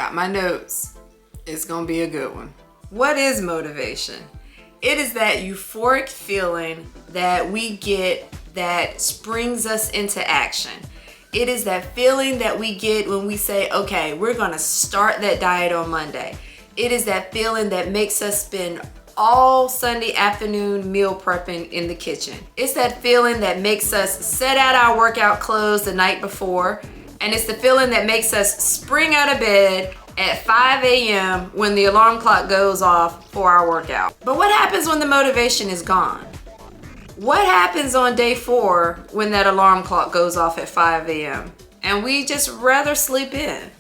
Got my notes. It's gonna be a good one. What is motivation? It is that euphoric feeling that we get that springs us into action. It is that feeling that we get when we say, okay, we're gonna start that diet on Monday. It is that feeling that makes us spend all Sunday afternoon meal prepping in the kitchen. It's that feeling that makes us set out our workout clothes the night before. And it's the feeling that makes us spring out of bed at 5 a.m. when the alarm clock goes off for our workout. But what happens when the motivation is gone? What happens on day 4 when that alarm clock goes off at 5 a.m. and we just rather sleep in?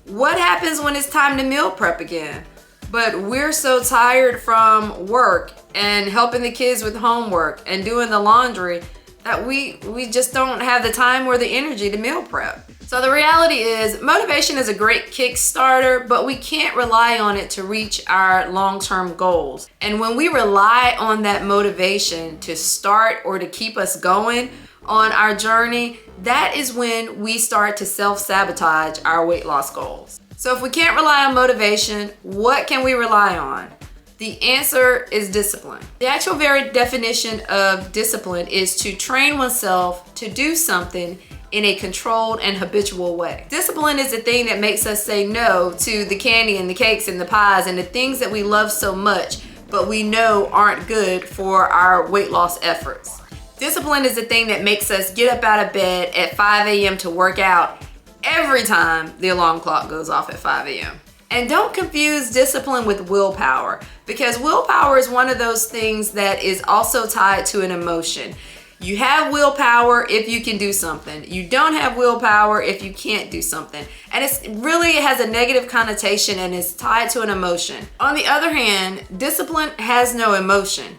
What happens when it's time to meal prep again, but we're so tired from work and helping the kids with homework and doing the laundry that we just don't have the time or the energy to meal prep? So the reality is, motivation is a great Kickstarter, but we can't rely on it to reach our long-term goals. And when we rely on that motivation to start or to keep us going on our journey, that is when we start to self-sabotage our weight loss goals. So if we can't rely on motivation, what can we rely on? The answer is discipline. The actual very definition of discipline is to train oneself to do something in a controlled and habitual way. Discipline is the thing that makes us say no to the candy and the cakes and the pies and the things that we love so much, but we know aren't good for our weight loss efforts. Discipline is the thing that makes us get up out of bed at 5 a.m. to work out every time the alarm clock goes off at 5 a.m. And don't confuse discipline with willpower, because willpower is one of those things that is also tied to an emotion. You have willpower if you can do something. You don't have willpower if you can't do something. And it has a negative connotation and is tied to an emotion. On the other hand, discipline has no emotion.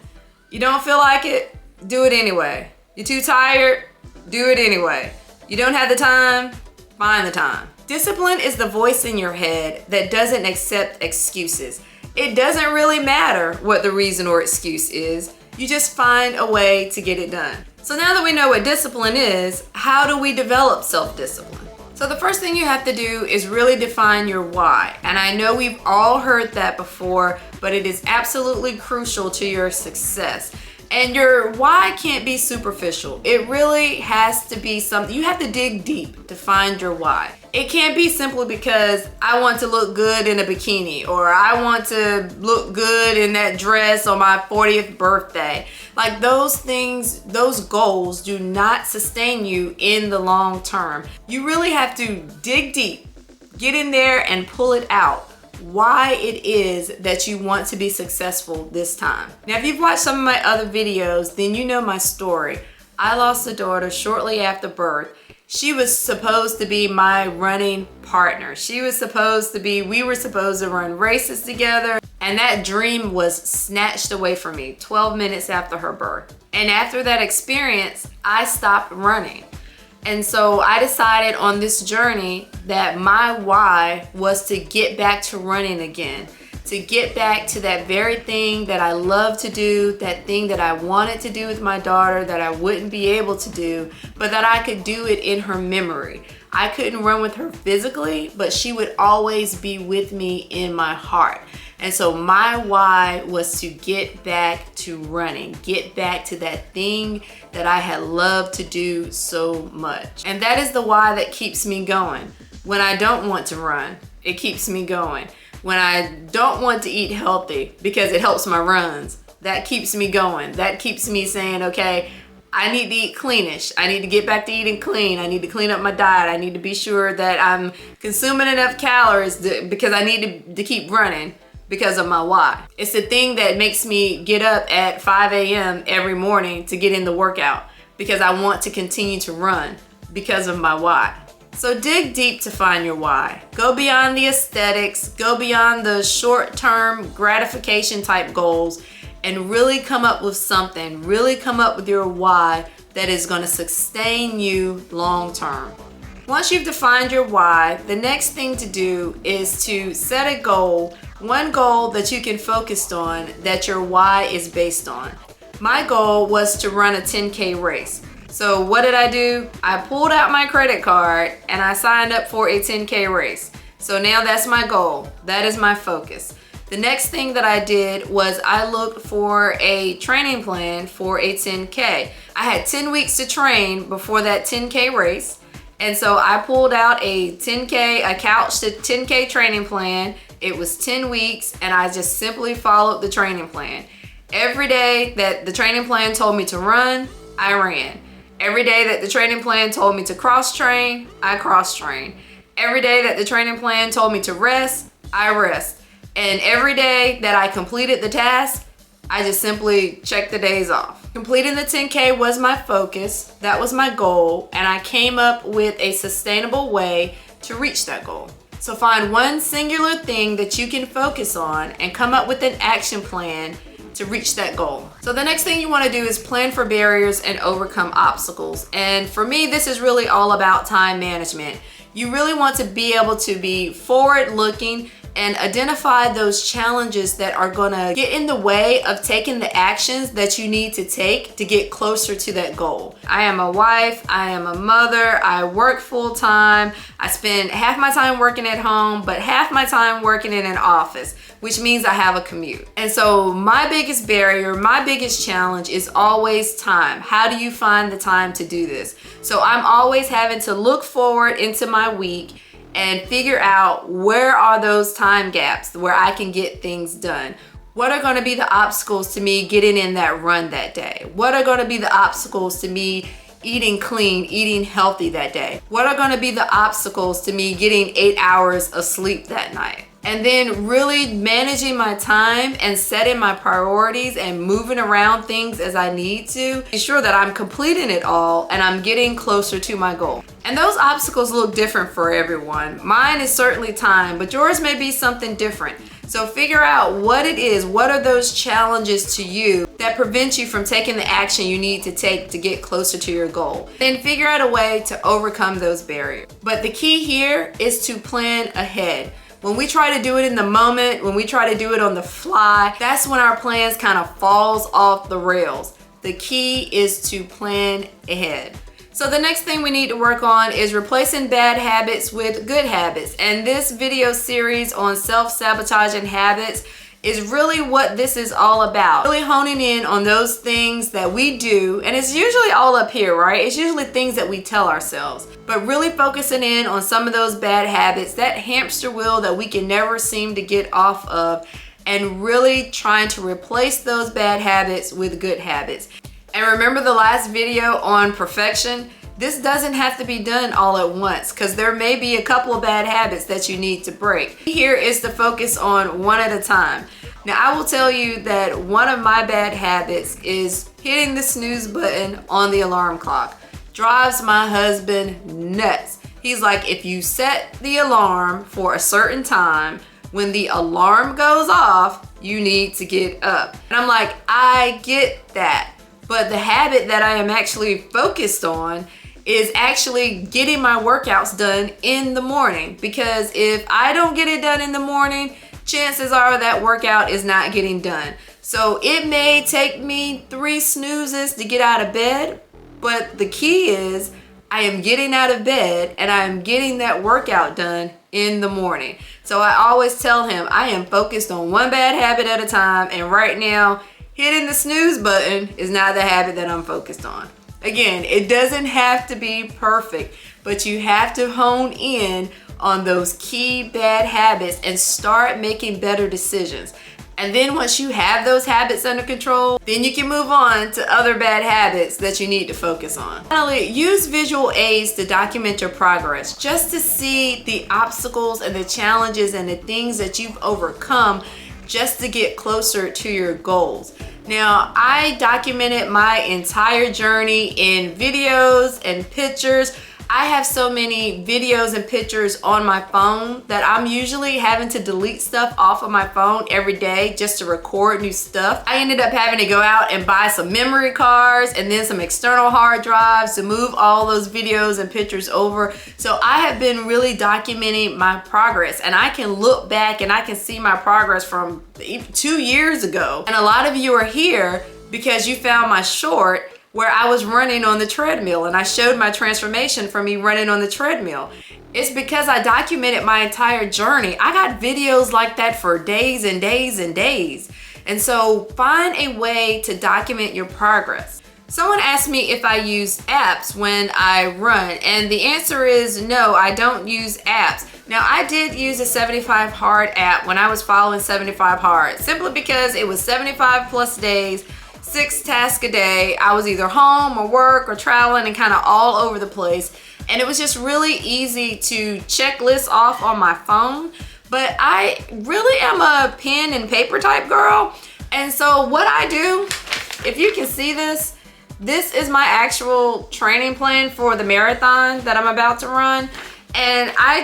You don't feel like it? Do it anyway. You're too tired? Do it anyway. You don't have the time? Find the time. Discipline is the voice in your head that doesn't accept excuses. It doesn't really matter what the reason or excuse is. You just find a way to get it done. So now that we know what discipline is, how do we develop self-discipline? So the first thing you have to do is really define your why. And I know we've all heard that before, but it is absolutely crucial to your success. And your why can't be superficial. It really has to be something. You have to dig deep to find your why. It can't be simply because I want to look good in a bikini, or I want to look good in that dress on my 40th birthday. Like those things, those goals do not sustain you in the long term. You really have to dig deep, get in there and pull it out. Why it is that you want to be successful this time. Now, if you've watched some of my other videos, then you know my story. I lost a daughter shortly after birth. She was supposed to be my running partner. We were supposed to run races together, and that dream was snatched away from me 12 minutes after her birth. And after that experience, I stopped running. And so I decided on this journey that my why was to get back to running again, to get back to that very thing that I love to do, that thing that I wanted to do with my daughter that I wouldn't be able to do, but that I could do it in her memory. I couldn't run with her physically, but she would always be with me in my heart. And so my why was to get back to running, get back to that thing that I had loved to do so much. And that is the why that keeps me going. When I don't want to run, it keeps me going. When I don't want to eat healthy because it helps my runs, that keeps me going. That keeps me saying, okay, I need to eat cleanish. I need to get back to eating clean. I need to clean up my diet. I need to be sure that I'm consuming enough calories because I need to keep running. Because of my why. It's the thing that makes me get up at 5 a.m. every morning to get in the workout, because I want to continue to run because of my why. So dig deep to find your why. Go beyond the aesthetics, go beyond the short-term gratification type goals, and really come up with something, really come up with your why that is going to sustain you long-term. Once you've defined your why, the next thing to do is to set a goal, one goal that you can focus on that your why is based on. My goal was to run a 10K race. So what did I do? I pulled out my credit card and I signed up for a 10K race. So now that's my goal. That is my focus. The next thing that I did was I looked for a training plan for a 10K. I had 10 weeks to train before that 10K race. And so I pulled out a couch to 10K training plan. It was 10 weeks and I just simply followed the training plan. Every day that the training plan told me to run, I ran. Every day that the training plan told me to cross train, I cross trained. Every day that the training plan told me to rest, I rest. And every day that I completed the task, I just simply checked the days off. Completing the 10K was my focus, that was my goal, and I came up with a sustainable way to reach that goal. So find one singular thing that you can focus on and come up with an action plan to reach that goal. So the next thing you want to do is plan for barriers and overcome obstacles. And for me, this is really all about time management. You really want to be able to be forward-looking and identify those challenges that are gonna get in the way of taking the actions that you need to take to get closer to that goal. I am a wife, I am a mother, I work full time, I spend half my time working at home, but half my time working in an office, which means I have a commute. And so my biggest barrier, my biggest challenge is always time. How do you find the time to do this? So I'm always having to look forward into my week and figure out where are those time gaps where I can get things done. What are going to be the obstacles to me getting in that run that day? What are going to be the obstacles to me eating clean, eating healthy that day? What are going to be the obstacles to me getting 8 hours of sleep that night? And then really managing my time and setting my priorities and moving around things as I need to ensure that I'm completing it all and I'm getting closer to my goal. And those obstacles look different for everyone. Mine is certainly time, but yours may be something different. So figure out what it is, what are those challenges to you that prevent you from taking the action you need to take to get closer to your goal. Then figure out a way to overcome those barriers. But the key here is to plan ahead. When we try to do it in the moment, when we try to do it on the fly, that's when our plans kind of falls off the rails. The key is to plan ahead. So the next thing we need to work on is replacing bad habits with good habits. And this video series on self-sabotaging habits is really what this is all about. Really honing in on those things that we do, and it's usually all up here, right? It's usually things that we tell ourselves, but really focusing in on some of those bad habits, that hamster wheel that we can never seem to get off of, and really trying to replace those bad habits with good habits. And remember the last video on perfection? This doesn't have to be done all at once because there may be a couple of bad habits that you need to break. Here is to focus on one at a time. Now I will tell you that one of my bad habits is hitting the snooze button on the alarm clock. Drives my husband nuts. He's like, if you set the alarm for a certain time, when the alarm goes off, you need to get up. And I'm like, I get that. But the habit that I am actually focused on is actually getting my workouts done in the morning, because if I don't get it done in the morning, chances are that workout is not getting done. So it may take me 3 snoozes to get out of bed, but the key is I am getting out of bed and I am getting that workout done in the morning. So I always tell him I am focused on one bad habit at a time, and right now hitting the snooze button is not the habit that I'm focused on. Again, it doesn't have to be perfect, but you have to hone in on those key bad habits and start making better decisions. And then once you have those habits under control, then you can move on to other bad habits that you need to focus on. Finally, use visual aids to document your progress, just to see the obstacles and the challenges and the things that you've overcome just to get closer to your goals. Now, I documented my entire journey in videos and pictures. I have so many videos and pictures on my phone that I'm usually having to delete stuff off of my phone every day just to record new stuff. I ended up having to go out and buy some memory cards and then some external hard drives to move all those videos and pictures over. So I have been really documenting my progress, and I can look back and I can see my progress from 2 years ago. And a lot of you are here because you found my short where I was running on the treadmill, and I showed my transformation from me running on the treadmill. It's because I documented my entire journey. I got videos like that for days and days and days. And so find a way to document your progress. Someone asked me if I use apps when I run, and the answer is no, I don't use apps. Now, I did use a 75 Hard app when I was following 75 Hard, simply because it was 75 plus days, 6 tasks a day. I was either home or work or traveling and kind of all over the place. And it was just really easy to check lists off on my phone. But I really am a pen and paper type girl. And so what I do, if you can see this, this is my actual training plan for the marathon that I'm about to run. And I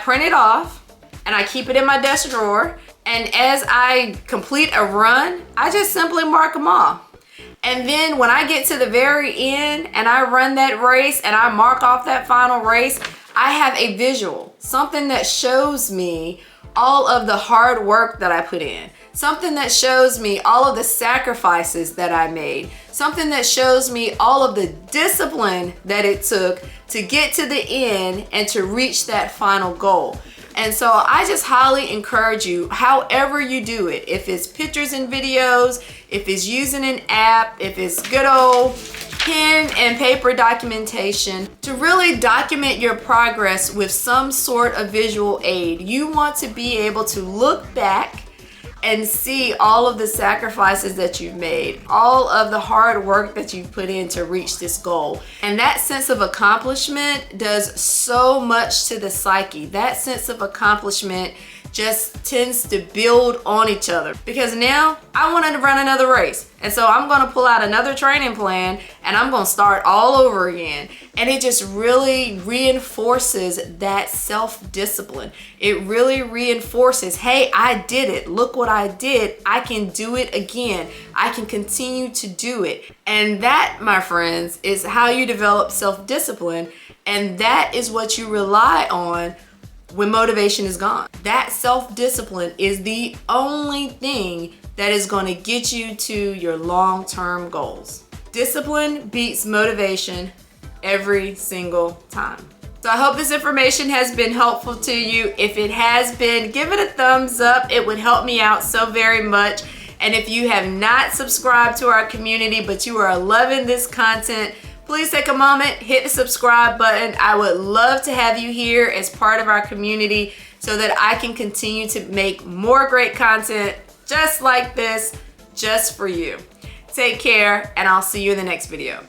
print it off and I keep it in my desk drawer. And as I complete a run, I just simply mark them off. And then when I get to the very end and I run that race and I mark off that final race, I have a visual, something that shows me all of the hard work that I put in, something that shows me all of the sacrifices that I made, something that shows me all of the discipline that it took to get to the end and to reach that final goal. And so I just highly encourage you, however you do it, if it's pictures and videos, if it's using an app, if it's good old pen and paper documentation, to really document your progress with some sort of visual aid. You want to be able to look back and see all of the sacrifices that you've made, all of the hard work that you've put in to reach this goal. And that sense of accomplishment does so much to the psyche. That sense of accomplishment just tends to build on each other, because now I want to run another race. And so I'm going to pull out another training plan and I'm going to start all over again. And it just really reinforces that self-discipline. It really reinforces, hey, I did it. Look what I did. I can do it again. I can continue to do it. And that, my friends, is how you develop self-discipline. And that is what you rely on when motivation is gone. That self-discipline is the only thing that is going to get you to your long-term goals. Discipline beats motivation every single time. So I hope this information has been helpful to you. If it has been, give it a thumbs up. It would help me out so very much. And if you have not subscribed to our community, but you are loving this content, please take a moment, hit the subscribe button. I would love to have you here as part of our community so that I can continue to make more great content just like this, just for you. Take care, and I'll see you in the next video.